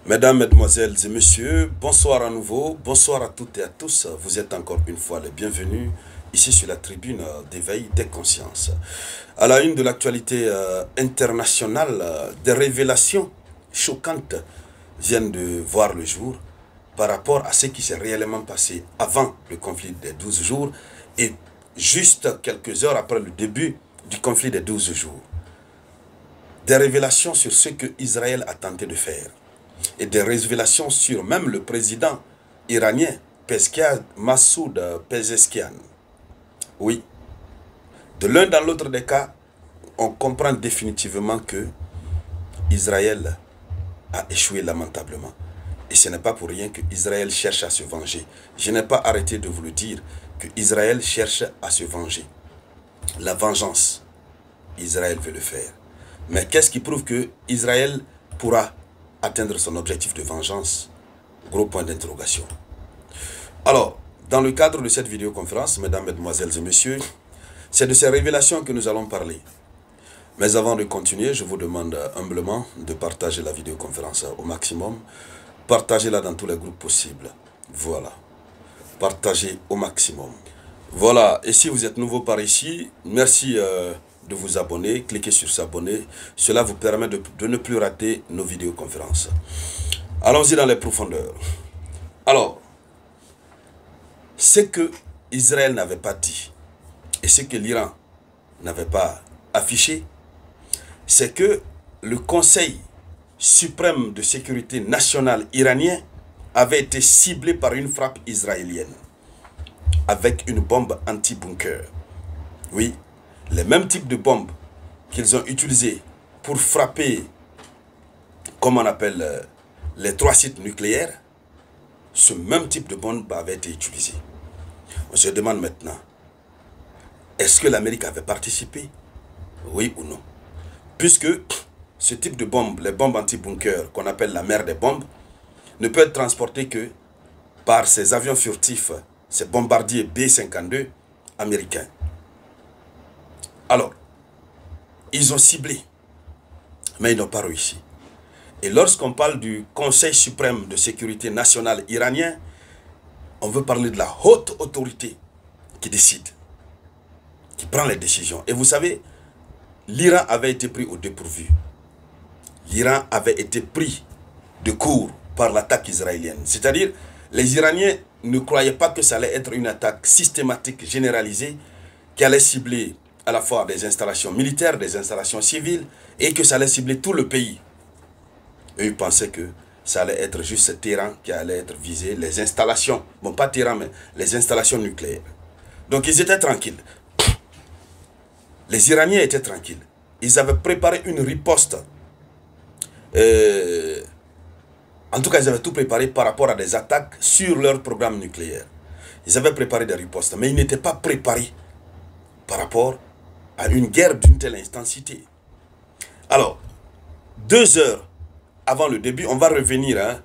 Mesdames, Mesdemoiselles et Messieurs, bonsoir à nouveau, bonsoir à toutes et à tous. Vous êtes encore une fois les bienvenus ici sur la tribune d'éveil des consciences. À la une de l'actualité internationale, des révélations choquantes viennent de voir le jour par rapport à ce qui s'est réellement passé avant le conflit des 12 jours et juste quelques heures après le début du conflit des 12 jours. Des révélations sur ce que Israël a tenté de faire. Et des révélations sur même le président iranien, Massoud Pezeshkian. Oui, de l'un dans l'autre des cas, on comprend définitivement que Israël a échoué lamentablement. Et ce n'est pas pour rien que Israël cherche à se venger. Je n'ai pas arrêté de vous le dire, que Israël cherche à se venger. La vengeance, Israël veut le faire. Mais qu'est-ce qui prouve que Israël pourra atteindre son objectif de vengeance? Gros point d'interrogation. Alors, dans le cadre de cette vidéoconférence, mesdames, mesdemoiselles et messieurs, c'est de ces révélations que nous allons parler. Mais avant de continuer, je vous demande humblement de partager la vidéoconférence au maximum. Partagez-la dans tous les groupes possibles. Voilà. Partagez au maximum. Voilà. Et si vous êtes nouveau par ici, merci de vous abonner, cliquez sur s'abonner. Cela vous permet de ne plus rater nos vidéoconférences. Allons-y dans les profondeurs. Alors, ce que Israël n'avait pas dit et ce que l'Iran n'avait pas affiché, c'est que le Conseil suprême de sécurité nationale iranien avait été ciblé par une frappe israélienne avec une bombe anti-bunker. Oui, les mêmes types de bombes qu'ils ont utilisées pour frapper, comme on appelle, les 3 sites nucléaires, ce même type de bombe avait été utilisé. On se demande maintenant, est-ce que l'Amérique avait participé? Oui ou non? Puisque ce type de bombe, les bombes anti-bunker, qu'on appelle la mer des bombes, ne peut être transporté que par ces avions furtifs, ces bombardiers B-52 américains. Alors, ils ont ciblé, mais ils n'ont pas réussi. Et lorsqu'on parle du Conseil suprême de sécurité nationale iranien, on veut parler de la haute autorité qui décide, qui prend les décisions. Et vous savez, l'Iran avait été pris au dépourvu. L'Iran avait été pris de court par l'attaque israélienne. C'est-à-dire, les Iraniens ne croyaient pas que ça allait être une attaque systématique, généralisée, qui allait cibler à la fois des installations militaires, des installations civiles, et que ça allait cibler tout le pays. Et ils pensaient que ça allait être juste Téhéran qui allait être visé, les installations, bon pas Téhéran, mais les installations nucléaires. Donc ils étaient tranquilles. Les Iraniens étaient tranquilles. Ils avaient préparé une riposte. En tout cas, ils avaient tout préparé par rapport à des attaques sur leur programme nucléaire. Ils avaient préparé des ripostes, mais ils n'étaient pas préparés par rapport à une guerre d'une telle intensité. Alors, 2 heures avant le début, on va revenir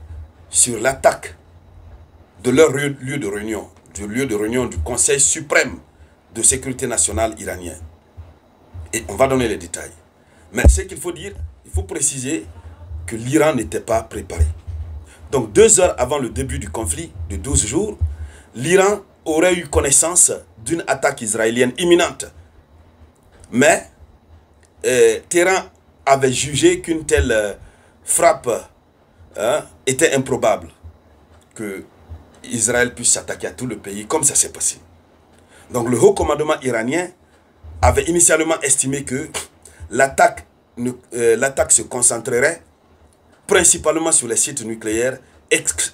sur l'attaque de leur lieu de réunion, du Conseil suprême de sécurité nationale iranien. Et on va donner les détails. Mais ce qu'il faut dire, il faut préciser que l'Iran n'était pas préparé. Donc 2 heures avant le début du conflit de 12 jours, l'Iran aurait eu connaissance d'une attaque israélienne imminente. Mais Téhéran avait jugé qu'une telle frappe était improbable, que Israël puisse s'attaquer à tout le pays comme ça s'est passé. Donc le haut commandement iranien avait initialement estimé que l'attaque se concentrerait principalement sur les sites nucléaires,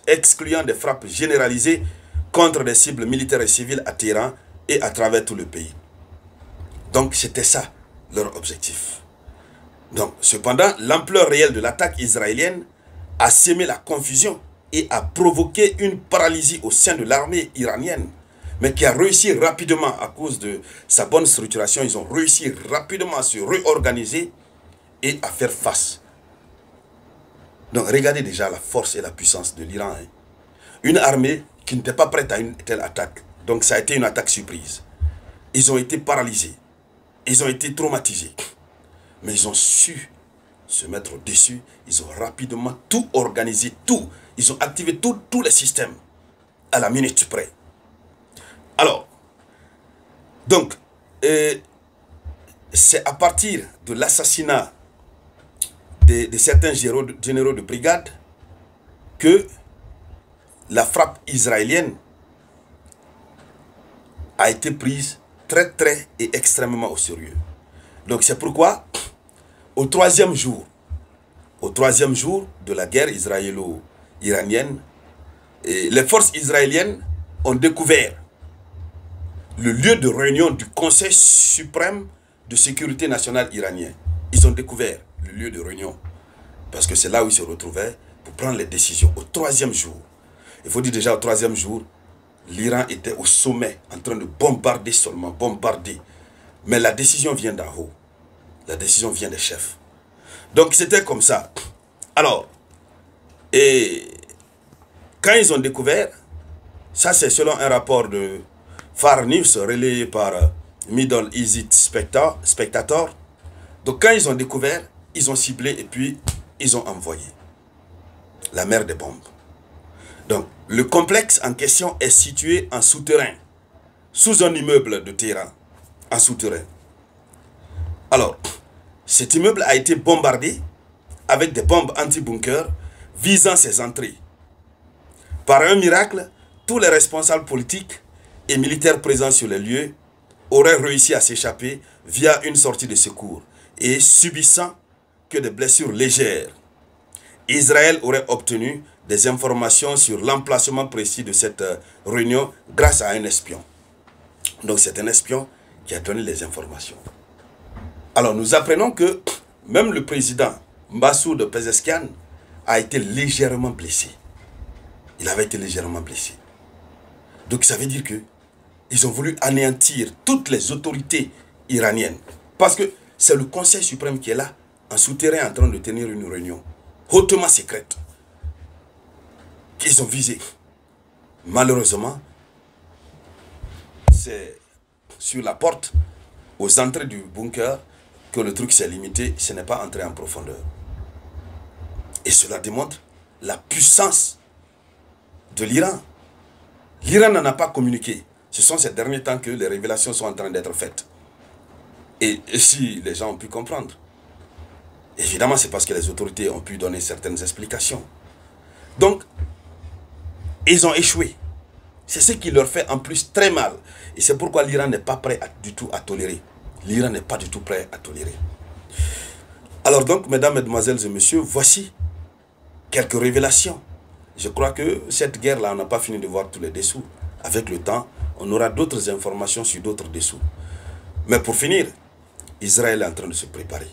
excluant des frappes généralisées contre des cibles militaires et civiles à Téhéran et à travers tout le pays. Donc c'était ça leur objectif. Donc cependant, l'ampleur réelle de l'attaque israélienne a sémé la confusion et a provoqué une paralysie au sein de l'armée iranienne, mais qui a réussi rapidement à cause de sa bonne structuration. Ils ont réussi rapidement à se réorganiser et à faire face. Donc regardez déjà la force et la puissance de l'Iran. Une armée qui n'était pas prête à une telle attaque. Donc ça a été une attaque surprise. Ils ont été paralysés. Ils ont été traumatisés. Mais ils ont su se mettre au-dessus. Ils ont rapidement tout organisé, tout. Ils ont activé tous les systèmes à la minute près. Alors, donc, c'est à partir de l'assassinat de certains généraux de brigade que la frappe israélienne a été prise très et extrêmement au sérieux. Donc c'est pourquoi, au troisième jour de la guerre israélo-iranienne, les forces israéliennes ont découvert le lieu de réunion du Conseil suprême de sécurité nationale iranien. Ils ont découvert le lieu de réunion parce que c'est là où ils se retrouvaient pour prendre les décisions. Au troisième jour, il faut dire déjà au troisième jour, l'Iran était au sommet en train de bombarder seulement, bombarder. Mais la décision vient d'en haut. La décision vient des chefs. Donc c'était comme ça. Alors, et quand ils ont découvert, ça c'est selon un rapport de Far News relayé par Middle East Spectator. Donc quand ils ont découvert, ils ont ciblé et puis ils ont envoyé la mer des bombes. Donc le complexe en question est situé en souterrain, sous un immeuble de Téhéran, en souterrain. Alors, cet immeuble a été bombardé avec des bombes anti-bunker visant ses entrées. Par un miracle, tous les responsables politiques et militaires présents sur les lieux auraient réussi à s'échapper via une sortie de secours et subissant que des blessures légères. Israël aurait obtenu des informations sur l'emplacement précis de cette réunion grâce à un espion. Donc c'est un espion qui a donné les informations. Alors nous apprenons que même le président Massoud Pezeshkian a été légèrement blessé. Il avait été légèrement blessé. Donc ça veut dire que ils ont voulu anéantir toutes les autorités iraniennes. Parce que c'est le Conseil suprême qui est là, en souterrain, en train de tenir une réunion hautement secrète. Qu'ils ont visé. Malheureusement, c'est sur la porte, aux entrées du bunker, que le truc s'est limité, ce n'est pas entré en profondeur. Et cela démontre la puissance de l'Iran. L'Iran n'en a pas communiqué. Ce sont ces derniers temps que les révélations sont en train d'être faites. Et si les gens ont pu comprendre, évidemment c'est parce que les autorités ont pu donner certaines explications. Donc, ils ont échoué. C'est ce qui leur fait en plus très mal. Et c'est pourquoi l'Iran n'est pas prêt du tout à tolérer. L'Iran n'est pas du tout prêt à tolérer. Alors donc, mesdames, mesdemoiselles et messieurs, voici quelques révélations. Je crois que cette guerre-là, on n'a pas fini de voir tous les dessous. Avec le temps, on aura d'autres informations sur d'autres dessous. Mais pour finir, Israël est en train de se préparer.